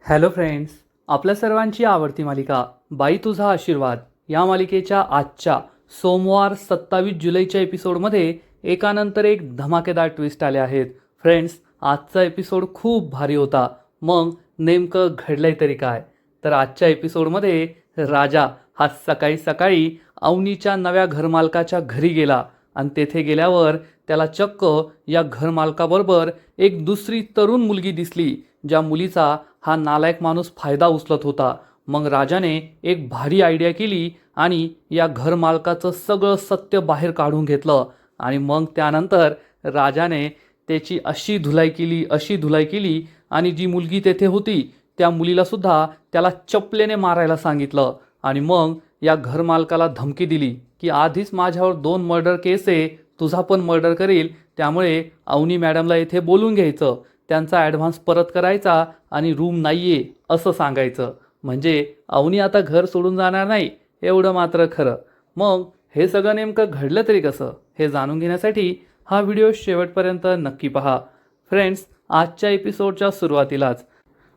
Hello friends, आपल्या सर्वांची आवडती मालिका बाई तुझा आशीर्वाद या मालिकेच्या आजच्या सोमवार 27 जुलैच्या एपिसोडमध्ये एकानंतर एक धमाकेदार ट्विस्ट आले आहेत. फ्रेंड्स, आजचा एपिसोड खूप भारी होता. मग नेमकं घडलंय तरी काय? तर आजच्या एपिसोडमध्ये राजा हा सकाळी सकाळी अवनीच्या नव्या घरमालकाच्या घरी गेला आणि तेथे गेल्यावर त्याला चक्क या घरमालकाबरोबर एक दुसरी तरुण मुलगी दिसली, ज्या मुलीचा हा नालायक माणूस फायदा उचलत होता. मग राजाने एक भारी आयडिया केली आणि या घरमालकाचं सगळं सत्य बाहेर काढून घेतलं. आणि मग त्यानंतर राजाने त्याची अशी धुलाई केली आणि जी मुलगी तेथे होती त्या मुलीलासुद्धा त्याला चपलेने मारायला सांगितलं. आणि मग या घरमालकाला धमकी दिली की आधीच माझ्यावर 2 मर्डर केस आहे, तुझा पण मर्डर करील, त्यामुळे अवनी मॅडमला इथे बोलून घ्यायचं, त्यांचा ॲडव्हान्स परत करायचा आणि रूम नाही आहे असं सांगायचं. म्हणजे अवनी आता घर सोडून जाणार नाही एवढं मात्र खरं. मग हे सगळं नेमकं घडलं तरी कसं हे जाणून घेण्यासाठी हा व्हिडिओ शेवटपर्यंत नक्की पहा. फ्रेंड्स, आजच्या एपिसोडच्या सुरुवातीलाच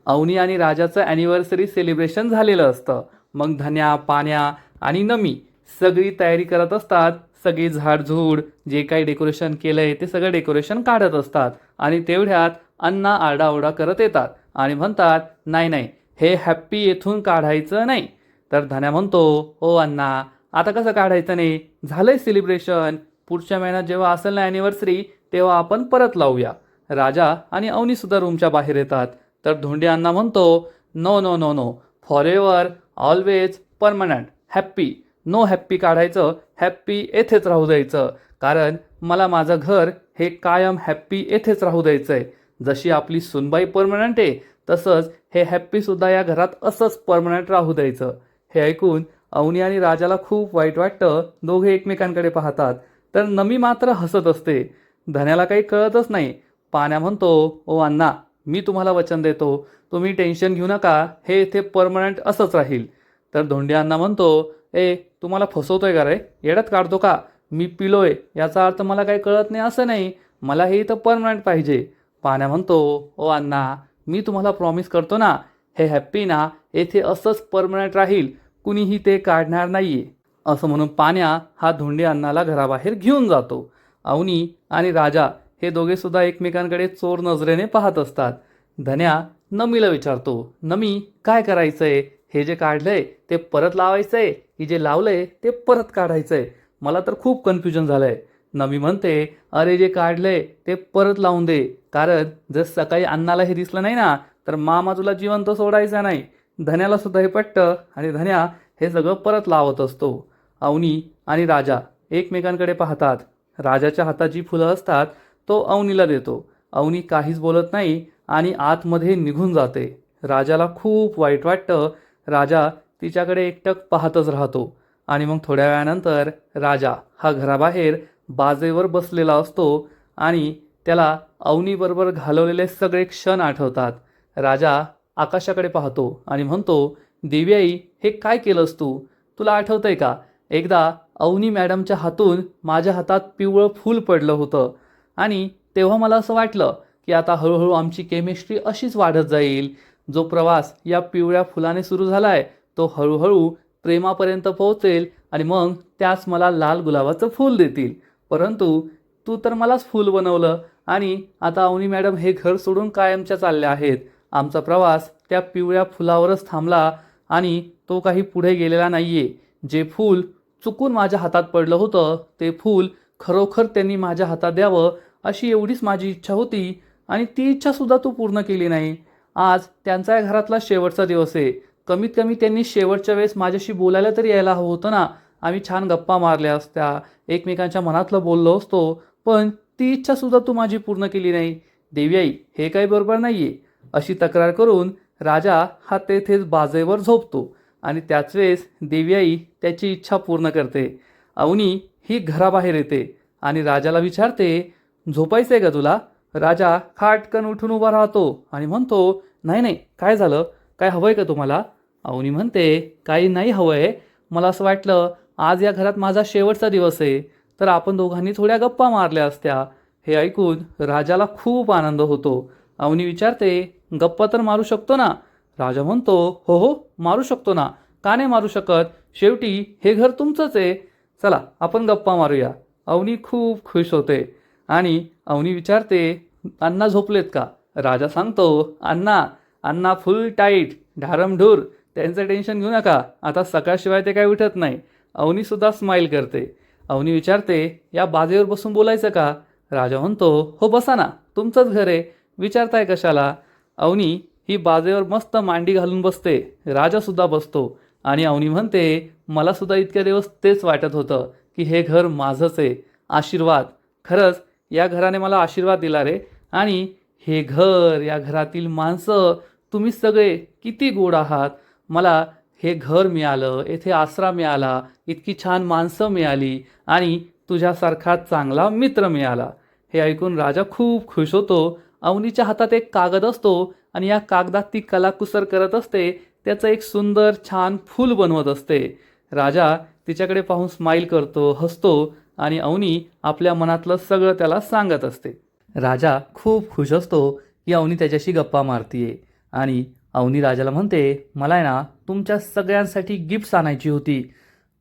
अवनी आणि राजाचं ॲनिव्हर्सरी सेलिब्रेशन झालेलं असतं. मग धन्या, पाण्या आणि नमी सगळी तयारी करत असतात. सगळी झाडझूड जे काही डेकोरेशन केलं आहे ते सगळं डेकोरेशन काढत असतात. आणि तेवढ्यात अण्णा आरडाओरडा करत येतात आणि म्हणतात, नाही नाही, हे हॅप्पी येथून काढायचं नाही. तर धन्या म्हणतो, ओ अण्णा, आता कसं काढायचं नाही, झालंय सेलिब्रेशन, पुढच्या महिन्यात जेव्हा असेल ना ॲनिव्हर्सरी तेव्हा आपण परत लावूया. राजा आणि अवनीसुद्धा रूमच्या बाहेर येतात. तर धोंडे अण्णा म्हणतो, no no no no, forever, always, permanent, happy. No happy काढायचं, हॅप्पी येथेच राहू द्यायचं, कारण मला माझं घर हे कायम हॅप्पी येथेच राहू द्यायचं आहे. जशी आपली सुनबाई परमनंट आहे तसंच हे हॅप्पीसुद्धा या घरात असंच परमनंट राहू द्यायचं. हे ऐकून अवनी आणि राजाला खूप वाईट वाटतं. दोघे एकमेकांकडे पाहतात. तर नमी मात्र हसत असते. धन्याला काही कळतच नाही. पाण्या म्हणतो, ओ अण्णा, मी तुम्हाला वचन देतो, तुम्ही टेन्शन घेऊ नका, हे इथे परमनंट असंच राहील. तर धोंडे अण्णा म्हणतो, ए, तुम्हाला फसवतोय का रे, येड्यात काढतो का? मी पिलोय याचा अर्थ मला काही कळत नाही असं नाही, मला हे इथं परमनंट पाहिजे. पाण्या म्हणतो, ओ अण्णा, मी तुम्हाला प्रॉमिस करतो ना, हे हॅप्पी ना येथे असंच परमनंट राहील, कुणीही ते काढणार नाहीये. असं म्हणून पाण्या हा धोंडे अण्णाला घराबाहेर घेऊन जातो. अवनी आणि राजा हे दोघेसुद्धा एकमेकांकडे चोर नजरेने पाहत असतात. धन्या नमीला विचारतो, नमी, काय करायचंय? हे जे काढलंय ते परत लावायचंय की जे लावलंय ते परत काढायचंय? मला तर खूप कन्फ्युजन झालंय. नमी म्हणते, अरे, जे काढलंय ते परत लावून दे, कारण जर सकाळी अण्णाला हे दिसलं नाही ना तर मामा तुला जिवंत सोडायचा नाही. धन्याला सुद्धा हे पटतं आणि धन्या हे सगळं परत लावत असतो. अवनी आणि राजा एकमेकांकडे पाहतात. राजाच्या हातात जी फुलं असतात तो अवनीला देतो. अवनी काहीच बोलत नाही आणि आतमध्ये निघून जाते. राजाला खूप वाईट वाटतं. राजा तिच्याकडे एकटक पाहतच राहतो. आणि मग थोड्या वेळानंतर राजा हा घराबाहेर बाजेवर बसलेला असतो आणि त्याला अवनीबरोबर घालवलेले सगळे क्षण आठवतात. राजा आकाशाकडे पाहतो आणि म्हणतो, देवी आई, हे काय केलंस तू? तुला आठवतंय का, एकदा अवनी मॅडमच्या हातून माझ्या हातात पिवळं फूल पडलं होतं आणि तेव्हा मला असं वाटलं की आता हळूहळू आमची केमिस्ट्री अशीच वाढत जाईल. जो प्रवास या पिवळ्या फुलाने सुरू झालाय तो हळूहळू प्रेमापर्यंत पोहोचेल आणि मग त्याच मला लाल गुलाबाचं फूल देतील. परंतु तू तर मलाच फूल बनवलं आणि आता अवनी मॅडम हे घर सोडून कायमच्या चालल्या आहेत. आमचा प्रवास त्या पिवळ्या फुलावरच थांबला आणि तो काही पुढे गेलेला नाहीये. जे फूल चुकून माझ्या हातात पडलं होतं ते फूल खरोखर त्यांनी माझ्या हातात द्यावं अशी एवढीच माझी इच्छा होती आणि ती इच्छासुद्धा तू पूर्ण केली नाही. आज त्यांचा या घरातला शेवटचा दिवस आहे. कमीत कमी त्यांनी शेवटच्या वेळेस माझ्याशी बोलायला तरी यायला हवं होतं ना. आम्ही छान गप्पा मारल्या असत्या, एकमेकांच्या मनातलं बोललो असतो, पण ती इच्छासुद्धा तू माझी पूर्ण केली नाही. देवी आई, हे काही बरोबर नाही आहे. अशी तक्रार करून राजा हा तेथेच बाजेवर झोपतो आणि त्याच वेळेस देवी आई त्याची इच्छा पूर्ण करते. अवनी ही घराबाहेर येते आणि राजाला विचारते, झोपायचं आहे का तुला? राजा खाटकन उठून उभा राहतो आणि म्हणतो, नाही नाही, काय झालं, काय हवं आहे का तुम्हाला? अवनी म्हणते, काही नाही हवं आहे, मला असं वाटलं आज या घरात माझा शेवटचा दिवस आहे तर आपण दोघांनी थोड्या गप्पा मारल्या असत्या. हे ऐकून राजाला खूप आनंद होतो. अवनी विचारते, गप्पा तर मारू शकतो ना? राजा म्हणतो, हो हो मारू शकतो ना, का नाही मारू शकत, शेवटी हे घर तुमचंच आहे, चला आपण गप्पा मारूया. अवनी खूप खुश होते आणि अवनी विचारते, अण्णा झोपलेत का? राजा सांगतो, अण्णा अण्णा फुल टाईट ढारमढूर, त्यांचं टेन्शन घेऊ नका, आता सकाळशिवाय ते काय उठत नाही. अवनीसुद्धा स्माईल करते. अवनी विचारते, या बाजेवर बसून बोलायचं का? राजा म्हणतो, हो बसा ना, तुमचंच घर आहे, विचारताय कशाला. अवनी ही बाजेवर मस्त मांडी घालून बसते. राजासुद्धा बसतो आणि अवनी म्हणते, मलासुद्धा इतक्या दिवस तेच वाटत होतं की हे घर माझंच आहे, आशीर्वाद. खरंच या घराने मला आशीर्वाद दिला रे. आणि हे घर, या घरातील माणसं, तुम्ही सगळे किती गोड आहात. मला हे घर मिळालं, येथे आसरा मिळाला, इतकी छान माणसं मिळाली आणि तुझ्यासारखा चांगला मित्र मिळाला. हे ऐकून राजा खूप खुश होतो. अवनीच्या हातात एक कागद असतो आणि या कागदात ती कलाकुसर करत असते. त्याचं एक सुंदर छान फूल बनवत असते. राजा तिच्याकडे पाहून स्माईल करतो, हसतो आणि अवनी आपल्या मनातलं सगळं त्याला सांगत असते. राजा खूप खुश असतो की अवनी त्याच्याशी गप्पा मारतीये आणि अवनी राजाला म्हणते, मला आहे ना तुमच्या सगळ्यांसाठी गिफ्ट्स आणायची होती,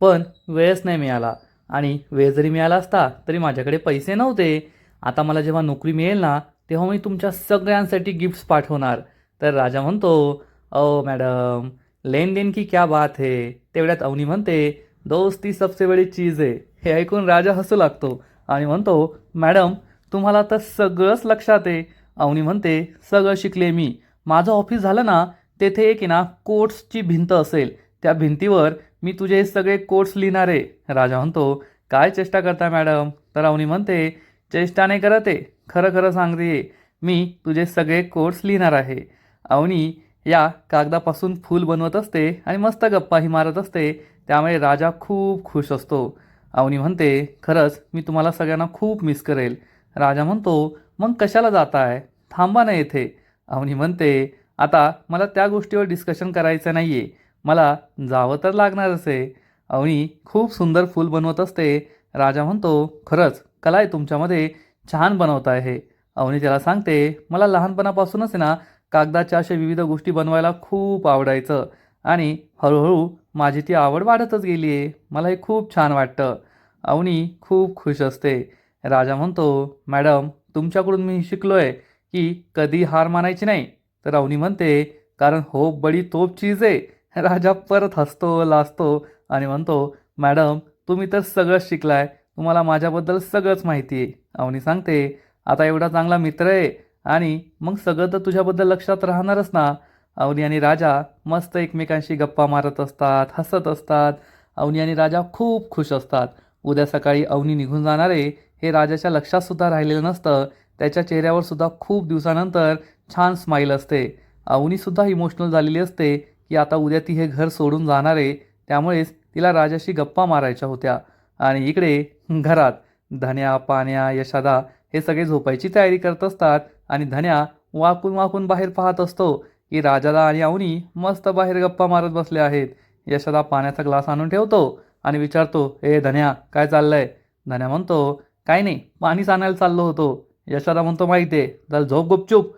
पण वेळच नाही मिळाला आणि वेळ जरी मिळाला असता तरी माझ्याकडे पैसे नव्हते. आता मला जेव्हा नोकरी मिळेल ना तेव्हा मी तुमच्या सगळ्यांसाठी गिफ्ट्स पाठवणार. तर राजा म्हणतो, ओ मॅडम, लेन देन की क्या बात है. तेवढ्यात अवनी म्हणते, दोस्ती सबसे बडी चीज आहे. हे ऐकून राजा हसू लागतो आणि म्हणतो, मॅडम तुम्हाला तर सगळंच लक्षात आहे. अवनी म्हणते, सगळं शिकले मी. माझं ऑफिस झालं ना तेथे एक आहे ना कोट्सची भिंत असेल, त्या भिंतीवर मी तुझे हे सगळे कोट्स लिहिणार आहे. राजा म्हणतो, काय चेष्टा करता मॅडम. तर अवनी म्हणते, चेष्टा नाही करत आहे, खरं खरं सांगते, मी तुझे सगळे कोट्स लिहिणार आहे. अवनी या कागदापासून फूल बनवत असते आणि मस्त गप्पाही मारत असते. त्यामुळे राजा खूप खुश असतो. अवनी म्हणते, खरंच मी तुम्हाला सगळ्यांना खूप मिस करेल. राजा म्हणतो, मग कशाला जाताय, थांबा ना येथे. अवनी म्हणते, आता मला त्या गोष्टीवर डिस्कशन करायचं नाही आहे, मला जावं तर लागणारच आहे. अवनी खूप सुंदर फूल बनवत असते. राजा म्हणतो, खरंच कला आहे तुमच्यामध्ये, छान बनवताय हे. अवनी त्याला सांगते, मला लहानपणापासूनच आहे ना कागदाच्या अशा विविध गोष्टी बनवायला खूप आवडायचं आणि हळूहळू माझी ती आवड वाढतच गेली आहे, मला हे खूप छान वाटतं. अवनी खूप खुश असते. राजा म्हणतो, मॅडम तुमच्याकडून मी शिकलो आहे की कधी हार मानायची नाही. तर अवनी म्हणते, कारण होप बडी तोप चीज आहे. राजा परत हसतो, लाजतो आणि म्हणतो, मॅडम तुम्ही तर सगळंच शिकलाय, तुम्हाला माझ्याबद्दल सगळंच माहिती आहे. अवनी सांगते, आता एवढा चांगला मित्र आहे आणि मग सगळं तर तुझ्याबद्दल लक्षात राहणारच ना. अवनी आणि राजा मस्त एकमेकांशी गप्पा मारत असतात, हसत असतात. अवनी आणि राजा खूप खुश असतात. उद्या सकाळी अवनी निघून जाणार आहे हे राजाच्या लक्षातसुद्धा राहिलेलं नसतं. त्याच्या चेहऱ्यावर सुद्धा खूप दिवसानंतर छान स्माईल असते. अवनीसुद्धा इमोशनल झालेली असते की आता उद्या ती हे घर सोडून जाणार आहे, त्यामुळेच तिला राजाशी गप्पा मारायच्या होत्या. आणि इकडे घरात धन्या, पाण्या, यशादा हे सगळे झोपायची तयारी करत असतात आणि धन्या वाकून वाकून बाहेर पाहत असतो की राजाला आणि अवनी मस्त बाहेर गप्पा मारत बसले आहेत. यशादा पाण्याचा ग्लास आणून ठेवतो आणि विचारतो, ए धन्या काय चाललंय. धन्या म्हणतो, काय नाही, पाणीच आणायला चाललो होतो. यशादा म्हणतो, माहिती आहे, चल झोप गुपचूप.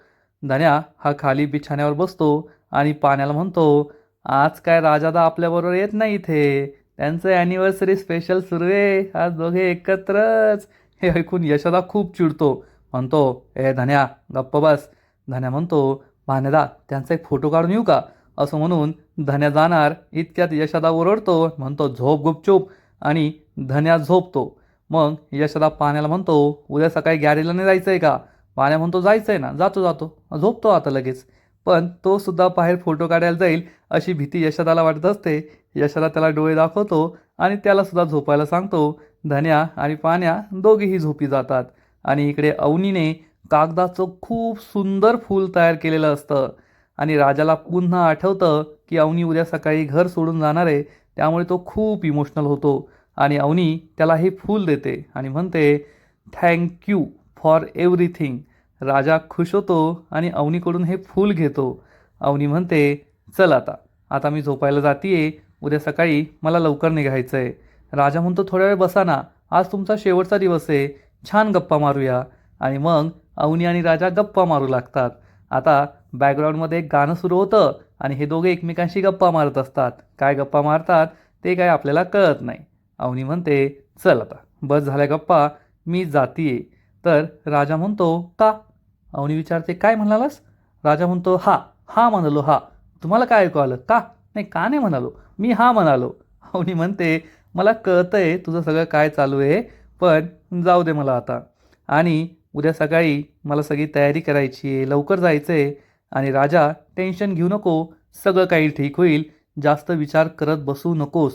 धन्या हा खाली बिछाण्यावर बसतो आणि पाण्याला म्हणतो, आज काय राजादा आपल्याबरोबर येत नाही इथे, त्यांचं ॲनिव्हर्सरी स्पेशल सुरू आहे, आज दोघे एकत्रच. हे ऐकून यशोदा खूप चिडतो, म्हणतो, ए धन्या गप्प बस. धन्या म्हणतो, भान्यादा त्यांचा एक फोटो काढून येऊ का. असं म्हणून धन्या जाणार इतक्यात यशोदा ओरडतो, म्हणतो, झोप गुपचूप. आणि धन्या झोपतो. मग यशोदा पाण्याला म्हणतो, उद्या सकाळी गॅरेजला नाही जायचं आहे का. पाण्या म्हणतो, जायचं आहे ना, जातो जातो. झोपतो आता लगेच. पण तो सुद्धा बाहेर फोटो काढायला जाईल अशी भीती यशोदाला वाटत असते. यशोदा त्याला डोळे दाखवतो आणि त्याला सुद्धा झोपायला सांगतो. धन्या आणि पाण्या दोघेही झोपी जातात. आणि इकडे अवनीने कागदाचं खूप सुंदर फूल तयार केलेलं असतं आणि राजाला पुन्हा आठवतं की अवनी उद्या सकाळी घर सोडून जाणार आहे, त्यामुळे तो खूप इमोशनल होतो आणि अवनी त्याला हे फूल देते आणि म्हणते, थँक्यू फॉर एव्हरीथिंग. राजा खुश होतो आणि अवनीकडून हे फूल घेतो. अवनी म्हणते, चल आता आता मी झोपायला जातीये, उद्या सकाळी मला लवकर निघायचं आहे. राजा म्हणतो, थोड्या वेळ बसा ना, आज तुमचा शेवटचा दिवस आहे, छान गप्पा मारूया. आणि मग अवनी आणि राजा गप्पा मारू लागतात. आता बॅकग्राऊंडमध्ये एक गाणं सुरू होतं आणि हे दोघे एकमेकांशी गप्पा मारत असतात. काय गप्पा मारतात ते काय आपल्याला कळत नाही. अवनी म्हणते, चल आता बस झाल्या गप्पा, मी जातीये. तर राजा म्हणतो, का? अवनी विचारते, काय म्हणालास? राजा म्हणतो, हा हा म्हणालो, हा. तुम्हाला काय ऐकू आलं? का? नाही, का नाही म्हणालो, मी हा म्हणालो. अवनी म्हणते, मला कळतंय तुझं सगळं काय चालू आहे, पण जाऊ दे मला आता. आणि उद्या सकाळी मला सगळी तयारी करायची आहे, लवकर जायचं आहे. आणि राजा, टेन्शन घेऊ नको, सगळं काही ठीक होईल, जास्त विचार करत बसू नकोस.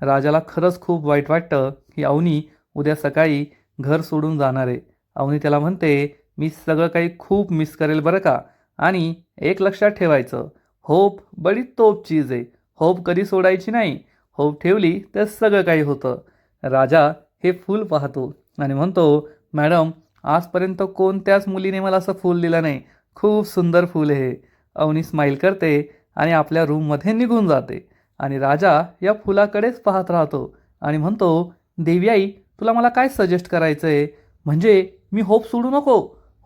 राजाला खरंच खूप वाईट वाटतं की अवनी उद्या सकाळी घर सोडून जाणार आहे. अवनी त्याला म्हणते, मी सगळं काही खूप मिस करेल बरं का. आणि एक लक्षात ठेवायचं, होप बडी तोप चीज आहे. होप कधी सोडायची नाही. होप ठेवली तर सगळं काही होतं. राजा हे फूल पाहतो आणि म्हणतो, मॅडम, आजपर्यंत कोणत्याच मुलीने मला असं फूल दिलं नाही. खूप सुंदर फूल आहे हे. अवनी स्माईल करते आणि आपल्या रूममध्ये निघून जाते. आणि राजा या फुलाकडेच पाहत राहतो आणि म्हणतो, देवी आई, तुला मला काय सजेस्ट करायचं आहे? म्हणजे मी होप सोडू नको?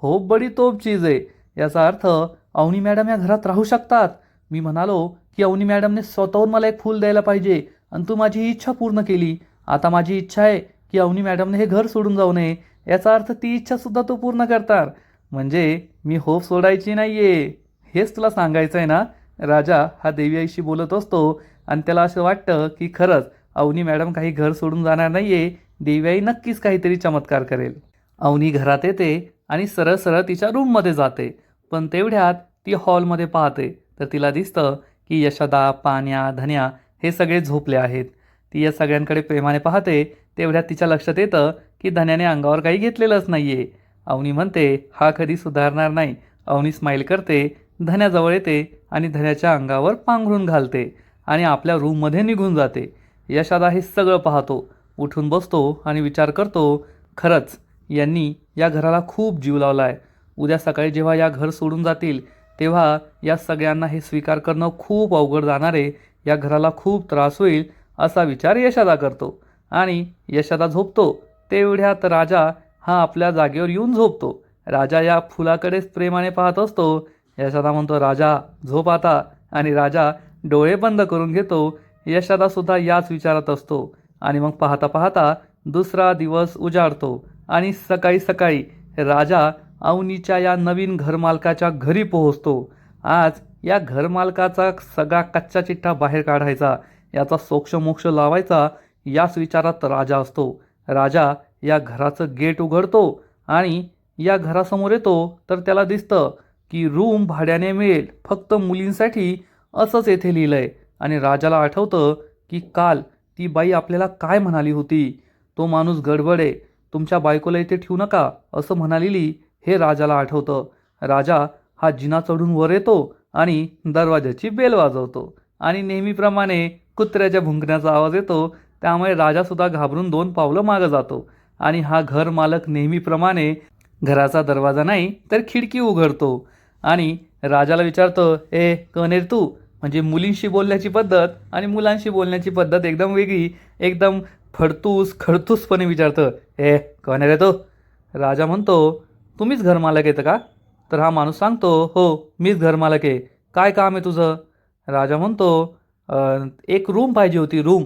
होप बडी तोप चीज आहे. याचा अर्थ अवनी मॅडम या घरात राहू शकतात. मी म्हणालो की अवनी मॅडमने स्वतःहून मला एक फूल द्यायला पाहिजे आणि तू माझी ही इच्छा पूर्ण केली. आता माझी इच्छा आहे की अवनी मॅडमने हे घर सोडून जाऊ नये. याचा अर्थ ती इच्छासुद्धा तू पूर्ण करणार. म्हणजे मी होप सोडायची नाही आहे, हेच तुला सांगायचं आहे ना? राजा हा देवी आईशी बोलत असतो आणि त्याला असं वाटतं की खरंच अवनी मॅडम काही घर सोडून जाणार नाही आहे. देवी आई नक्कीच काहीतरी चमत्कार करेल. अवनी घरात येते आणि सरळ सरळ तिच्या रूममध्ये जाते. पण तेवढ्यात ती हॉलमध्ये पाहते तर तिला दिसतं की यशोदा, पान्या, धन्या हे सगळे झोपले आहेत. ती या सगळ्यांकडे प्रेमाने पाहते. तेवढ्यात तिच्या लक्षात येतं की धन्याने अंगावर काही घेतलेलंच नाही आहे. अवनी म्हणते, हा कधी सुधारणार नाही. अवनी स्माईल करते, धन्याजवळ येते आणि धन्याच्या अंगावर पांघरून घालते आणि आपल्या रूममध्ये निघून जाते. यशोदा हे सगळं पाहतो, उठून बसतो आणि विचार करतो, खरंच यांनी या घराला खूप जीव लावला आहे. उद्या सकाळी जेव्हा या घर सोडून जातील तेव्हा या सगळ्यांना हे स्वीकार करणं खूप अवघड जाणार आहे. या घराला खूप त्रास होईल असा विचार यशोदा करतो. आणि यशोदा झोपतो. तेवढ्यात राजा हा आपल्या जागेवर येऊन झोपतो. राजा या फुलाकडेच प्रेमाने पाहत असतो. यशोदा म्हणतो, राजा झोप आता. आणि राजा डोळे बंद करून घेतो. यशोदासुद्धा याच विचारात असतो. आणि मग पाहता पाहता दुसरा दिवस उजाडतो आणि सकाळी सकाळी राजा अवनीच्या या नवीन घरमालकाच्या घरी पोहोचतो. आज या घरमालकाचा सगळा कच्चा चिठ्ठा बाहेर काढायचा, याचा सोक्षमोक्ष लावायचा, याच विचारात राजा असतो. राजा या घराचं गेट उघडतो आणि या घरासमोर येतो तर त्याला दिसतं की रूम भाड्याने मिळेल, फक्त मुलींसाठी, असंच येथे लिहिलं आहे. आणि राजाला आठवतं की काल ती बाई आपल्याला काय म्हणाली होती, तो माणूस गडबड आहे, तुमच्या बायकोला इथे ठेवू नका असं म्हणालेली, हे राजाला आठवतं. राजा हा जिना चढून वर येतो आणि दरवाजाची बेल वाजवतो. आणि नेहमीप्रमाणे कुत्र्याच्या भुंकण्याचा आवाज येतो. त्यामुळे राजासुद्धा घाबरून 2 पावलं मागं जातो. आणि हा घर मालक नेहमीप्रमाणे घराचा दरवाजा नाही तर खिडकी उघडतो. आणि राजाला विचारतो, ए कोण आहे तू? म्हणजे मुलींशी बोलण्याची पद्धत आणि मुलांशी बोलण्याची पद्धत एकदम वेगळी. एकदम फडतूस खडतूसपणे विचारतं, ए कोण आहे रे तो? राजा म्हणतो, तुम्हीच घरमालक येतं का? तर हा माणूस सांगतो, हो मीच घरमालक आहे, काय काम आहे तुझं? राजा म्हणतो, एक रूम पाहिजे होती, रूम.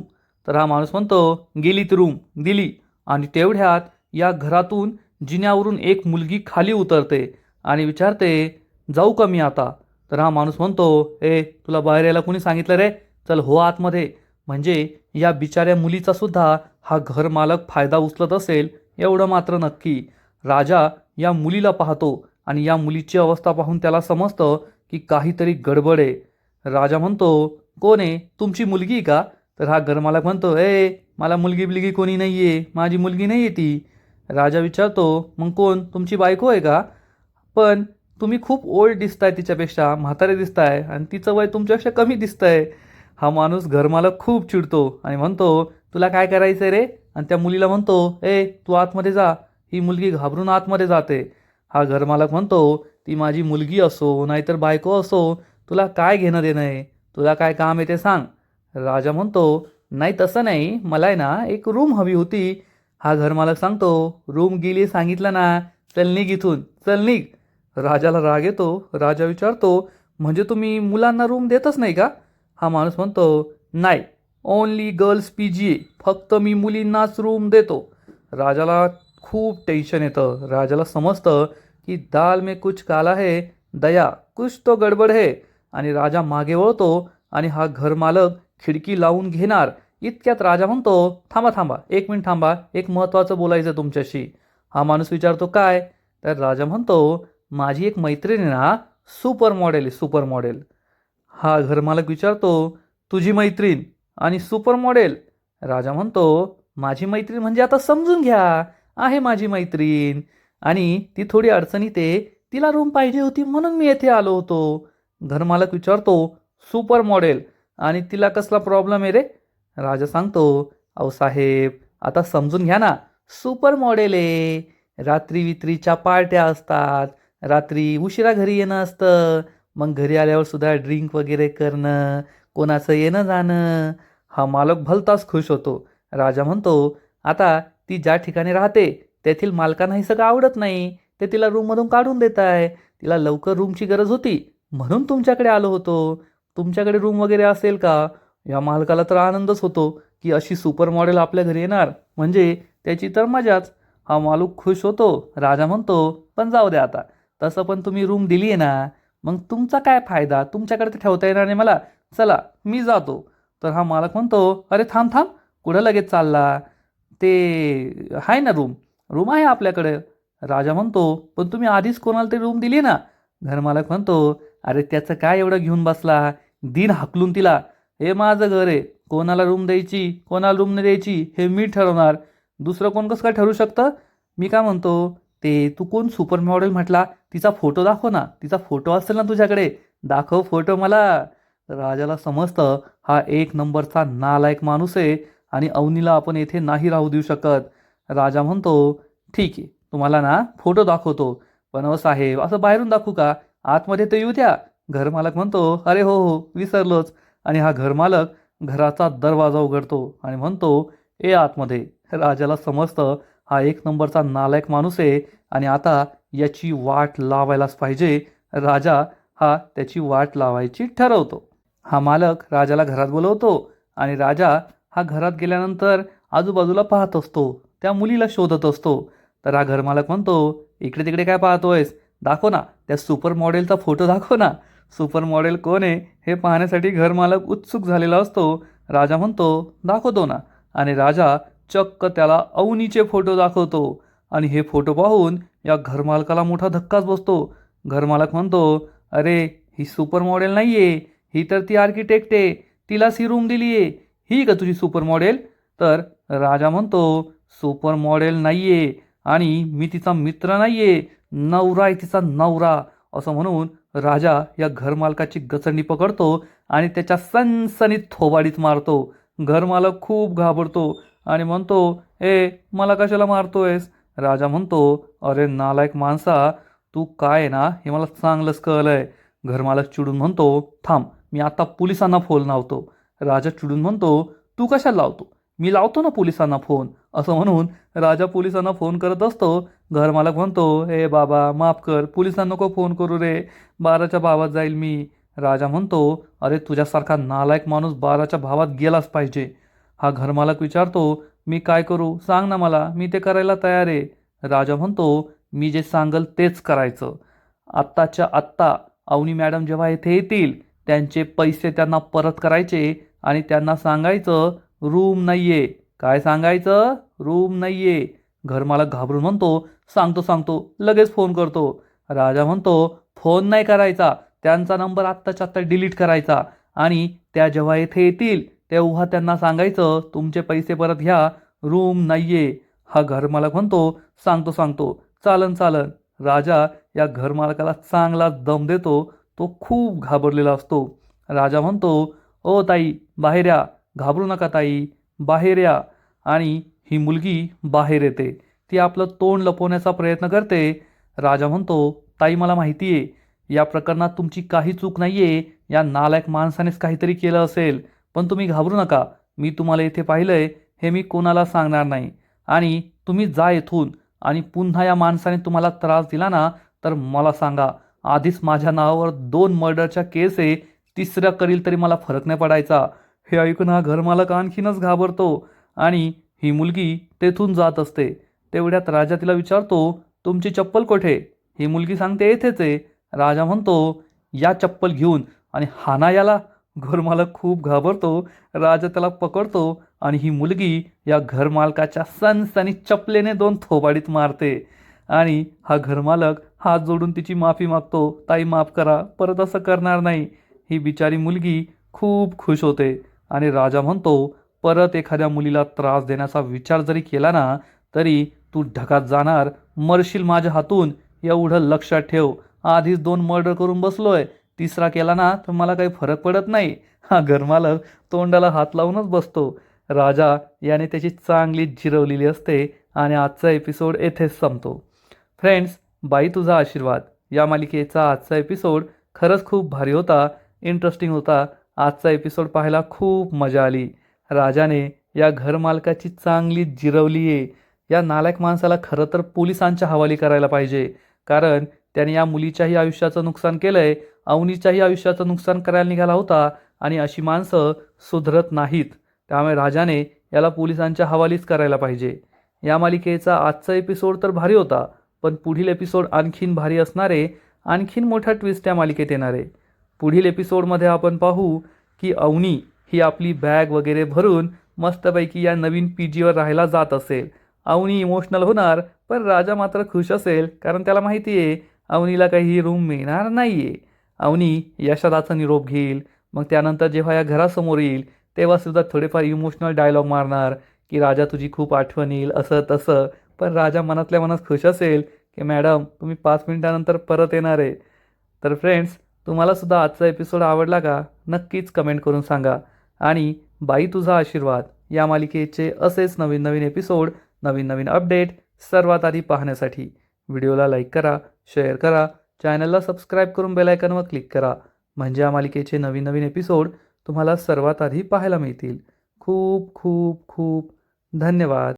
तर हा माणूस म्हणतो, गेली ती रूम, दिली. आणि तेवढ्यात या घरातून जिन्यावरून एक मुलगी खाली उतरते आणि विचारते, जाऊ का मी आता? तर हा माणूस म्हणतो, ए तुला बाहेर यायला कोणी सांगितलं रे? चल हो आतमध्ये. म्हणजे या बिचाऱ्या मुलीचा सुद्धा हा घरमालक फायदा उचलत असेल एवढं मात्र नक्की. राजा या मुलीला पाहतो आणि या मुलीची अवस्था पाहून त्याला समजतं की काहीतरी गडबड आहे. राजा म्हणतो, कोण आहे? तुमची मुलगी का? तर हा घरमालक म्हणतो, ए मला मुलगी बिलगी कोणी नाही आहे, माझी मुलगी नाही आहे ती. राजा विचारतो, मग कोण? तुमची बायको आहे का? पण तुम्ही खूप ओल्ड दिसताय, तिच्यापेक्षा म्हातारे दिसताय आणि तिचं वय तुमच्यापेक्षा कमी दिसतंय. हा माणूस घरमालक खूप चिडतो आणि म्हणतो, तुला काय करायचं आहे रे? आणि त्या मुलीला म्हणतो, ए तू आतमध्ये जा. ही मुलगी घाबरून आतमध्ये जाते. हा घरमालक म्हणतो, ती माझी मुलगी असो नाहीतर बायको असो, तुला काय घेणं देणं आहे? तुला काय काम आहे ते सांग. राजा म्हणतो, नाही तसं नाही, मला आहे ना एक रूम हवी होती. हा घरमालक सांगतो, रूम गेली सांगितलं ना, चल निघ इथून, चल निघ. राजाला राग येतो. राजा विचारतो, म्हणजे तुम्ही मुलांना रूम देतच नाही का? हा माणूस म्हणतो, नाही, ओन्ली गर्ल्स PGA, फक्त मी मुलींनाच रूम देतो. राजाला खूप टेन्शन येतं. राजाला समजतं की दाल में कुछ काला है, दया कुछ तो गडबड है. आणि राजा मागे वळतो आणि हा घरमालक खिडकी लावून घेणार इतक्यात राजा म्हणतो, थांबा थांबा, 1 मिनिट थांबा, एक महत्त्वाचं बोलायचं तुमच्याशी. हा माणूस विचारतो, काय? तर राजा म्हणतो, माझी एक मैत्रीण आहे ना, सुपर मॉडेल आहे, सुपर मॉडेल. हा घरमालक विचारतो, तुझी मैत्रीण आणि सुपर मॉडेल? राजा म्हणतो, माझी मैत्रीण म्हणजे आता समजून घ्या, आहे माझी मैत्रीण, आणि ती थोडी अडचणीत आहे, तिला रूम पाहिजे होती म्हणून मी येथे आलो होतो. घरमालक विचारतो, सुपर मॉडेल आणि तिला कसला प्रॉब्लेम आहे रे? राजा सांगतो, अहो साहेब, आता समजून घ्या ना, सुपर मॉडेल आहे, रात्री वित्रीच्या पार्ट्या असतात, रात्री उशिरा घरी येणं असतं, मग घरी आल्यावर सुद्धा ड्रिंक वगैरे करणं, कोणाचं येणं जाणं. हा मालक भलताच खुश होतो. राजा म्हणतो, आता ती ज्या ठिकाणी राहते तेथील मालकांना हे सगळं आवडत नाही, ते तिला रूममधून काढून देत आहे. तिला लवकर रूमची गरज होती म्हणून तुमच्याकडे आलो होतो. तुमच्याकडे रूम वगैरे असेल का? या मालकाला तर आनंदच होतो की अशी सुपर मॉडेल आपल्या घरी येणार म्हणजे त्याची तर मजाच. हा मालूक खुश होतो. राजा म्हणतो, पण जाऊ द्या आता, तसं पण तुम्ही रूम दिली आहे ना, मग तुमचा काय फायदा, तुमच्याकडे ते ठेवता येणार नाही मला, चला मी जातो. तर हा मालक म्हणतो, अरे थांब थांब, कुठं लगेच चालला? ते आहे ना रूम, रूम आहे आपल्याकडे. राजा म्हणतो, पण तुम्ही आधीच कोणाला तरी रूम दिली ना? घरमालक म्हणतो, अरे त्याचं काय एवढं घेऊन बसला, दिन हाकलून तिला, हे माझं घर आहे, कोणाला रूम द्यायची कोणाला रूम नाही द्यायची हे मी ठरवणार, दुसरं कोण कसं काय ठरवू शकतं? मी काय म्हणतो, ते तू कोण सुपर मॉडेल म्हटला, तिचा फोटो दाखव ना, तिचा फोटो असेल ना तुझ्याकडे, दाखव फोटो मला. राजाला समजतं हा एक नंबरचा नालायक माणूस आहे आणि अवनीला आपण येथे नाही राहू देऊ शकत. राजा म्हणतो, ठीक आहे, तुम्हाला ना फोटो दाखवतो, पण साहेब असं बाहेरून दाखवू का, आतमध्ये तर येऊ द्या. घरमालक म्हणतो, अरे हो हो, विसरलोच. आणि हा घरमालक घराचा दरवाजा उघडतो आणि म्हणतो, ए आतमध्ये. राजाला समजतं हा एक नंबरचा नालायक माणूस आहे आणि आता याची वाट लावायलाच पाहिजे. राजा हा त्याची वाट लावायची ठरवतो. हा मालक राजाला घरात बोलवतो आणि राजा हा घरात गेल्यानंतर आजूबाजूला पाहत असतो, त्या मुलीला शोधत असतो. तर हा घरमालक म्हणतो, इकडे तिकडे काय पाहतोयस, दाखव ना त्या सुपर मॉडेलचा फोटो, दाखव ना. सुपर मॉडेल कोण आहे हे पाहण्यासाठी घरमालक उत्सुक झालेला असतो. राजा म्हणतो, दाखवतो ना. आणि राजा चक्क त्याला अवनीचे फोटो दाखवतो आणि हे फोटो पाहून या घरमालकाला मोठा धक्काच बसतो. घरमालक म्हणतो, अरे ही सुपर मॉडेल नाही आहे, ही तर ती आर्किटेक्ट आहे, तिलाच ही रूम दिली आहे, ही का तुझी सुपर मॉडेल? तर राजा म्हणतो, सुपर मॉडेल नाही आहे आणि मी तिचा मित्र नाही आहे, नवरा आहे तिचा, नवरा. असं म्हणून राजा या घरमालकाची गचंडी पकडतो आणि त्याच्या सनसनीत थोबाडीत मारतो. घरमालक खूप घाबरतो आणि म्हणतो, ए मला कशाला मारतोयस? राजा म्हणतो, अरे नालायक माणसा, तू काय आहे ना हे मला चांगलंच कळलंय. घरमालक चिडून म्हणतो, थांब, मी आता पोलिसांना फोन लावतो. राजा चिडून म्हणतो, तू कशाला लावतो, मी लावतो ना पोलिसांना फोन. असं म्हणून राजा पोलिसांना फोन करत असतो. घरमालक म्हणतो, हे बाबा माफ कर, पोलिसांना नको फोन करू रे, 12च्या भावात जाईल मी. राजा म्हणतो, अरे तुझ्यासारखा नालायक माणूस 12च्या भावात गेलाच पाहिजे. हा घरमालक विचारतो, मी काय करू सांग ना मला, मी ते करायला तयार आहे. राजा म्हणतो, मी जे सांगल तेच करायचं. आत्ताच्या आत्ता अवनी मॅडम जेव्हा येथे येतील त्यांचे पैसे त्यांना परत करायचे आणि त्यांना सांगायचं रूम नाहीये. काय सांगायचं? रूम नाहीये. घरमालक घाबरून म्हणतो, सांगतो सांगतो, लगेच फोन करतो. राजा म्हणतो, फोन नाही करायचा, त्यांचा नंबर आत्ताच्या आत्ता डिलीट करायचा आणि त्या जेव्हा येथे येतील तेव्हा त्यांना सांगायचं तुमचे पैसे परत घ्या, रूम नाहीये. हा घरमालक म्हणतो, सांगतो सांगतो, चालन चालन. राजा या घरमालकाला चांगला दम देतो. तो खूप घाबरलेला असतो. राजा म्हणतो, ओ ताई बाहेर या, घाबरू नका ताई, बाहेर या. आणि ही मुलगी बाहेर येते. ती आपलं तोंड लपवण्याचा प्रयत्न करते. राजा म्हणतो, ताई मला माहिती आहे या प्रकरणात तुमची काही चूक नाही आहे, या नालायक माणसानेच काहीतरी केलं असेल, पण तुम्ही घाबरू नका, मी तुम्हाला इथे पाहिलंय, हे मी कोणाला सांगणार नाही. आणि तुम्ही जा इथून आणि पुन्हा या माणसाने तुम्हाला त्रास दिला ना तर मला सांगा, आधीच माझ्या नावावर 2 मर्डरच्या केस आहे, तिसऱ्या करील तरी मला फरक नाही पडायचा. हे ऐकून हा घरमालक आणखीनच घाबरतो आणि ही मुलगी तेथून जात असते. तेवढ्यात राजा तिला विचारतो, तुमची चप्पल कुठे? ही मुलगी सांगते, येथेच आहे. राजा म्हणतो, या चप्पल घेऊन आणि हाना याला. घरमालक खूप घाबरतो. राजा त्याला पकडतो आणि ही मुलगी या घरमालकाच्या सणसणीत चपलेने 2 थोबाडीत मारते आणि हा घरमालक हात जोडून तिची माफी मागतो. ताई माफ करा, परत असं करणार नाही. ही बिचारी मुलगी खूप खुश होते आणि राजा म्हणतो, परत एखाद्या मुलीला त्रास देण्याचा विचार जरी केला ना, तरी तू ढगात जाणार, मरशील माझ्या हातून, एवढं लक्षात ठेव. आधीच 2 मर्डर करून बसलोय, तिसरा केला ना तर मला काही फरक पडत नाही. हा घरमालक तोंडाला हात लावूनच बसतो. राजा याने त्याची चांगली जिरवलेली असते आणि आजचा एपिसोड येथेच संपतो. फ्रेंड्स, बाई तुझा आशीर्वाद या मालिकेचा आजचा एपिसोड खरंच खूप भारी होता, इंटरेस्टिंग होता. आजचा एपिसोड पाहायला खूप मजा आली. राजाने या घरमालकाची चांगली जिरवली आहे. या नालायक माणसाला खरं तर पोलिसांच्या हवाली करायला पाहिजे, कारण त्याने या मुलीच्याही आयुष्याचं नुकसान केलंय, अवनीच्याही आयुष्याचं नुकसान करायला निघाला होता आणि अशी माणसं सुधरत नाहीत. त्यामुळे राजाने याला पोलिसांच्या हवालीच करायला पाहिजे. या मालिकेचा आजचा एपिसोड तर भारी होता, पण पुढील एपिसोड आणखीन भारी असणार आहे. आणखीन मोठा ट्विस्ट या मालिकेत येणार आहे. पुढील एपिसोडमध्ये आपण पाहू की अवनी ही आपली बॅग वगैरे भरून मस्तपैकी या नवीन PGवर राहायला जात असेल. अवनी इमोशनल होणार, पण राजा मात्र खुश असेल, कारण त्याला माहिती आहे अवनीला काही रूम मिळणार नाही आहे. अवनी यशदाचा निरोप घेईल. मग त्यानंतर जेव्हा या घरासमोर येईल तेव्हासुद्धा थोडेफार इमोशनल डायलॉग मारणार की राजा तुझी खूप आठवण येईल, असं तसं. पण राजा मनातल्या मनात खुश असेल की मॅडम तुम्ही 5 मिनिटानंतर परत येणार आहे. तर फ्रेंड्स, तुम्हालासुद्धा आजचा एपिसोड आवडला का? नक्कीच कमेंट करून सांगा. आणि बाई तुझा आशीर्वाद या मालिकेचे असेच नवीन नवीन एपिसोड, नवीन नवीन अपडेट सर्वात आधी पाहण्यासाठी व्हिडिओला लाईक करा, शेअर करा, चॅनलला सबस्क्राईब करून बेल आयकॉनवर क्लिक करा. म्हणजे या मालिकेचे नवीन नवीन एपिसोड तुम्हाला सर्वात आधी पाहायला मिळतील. खूप खूप खूप धन्यवाद.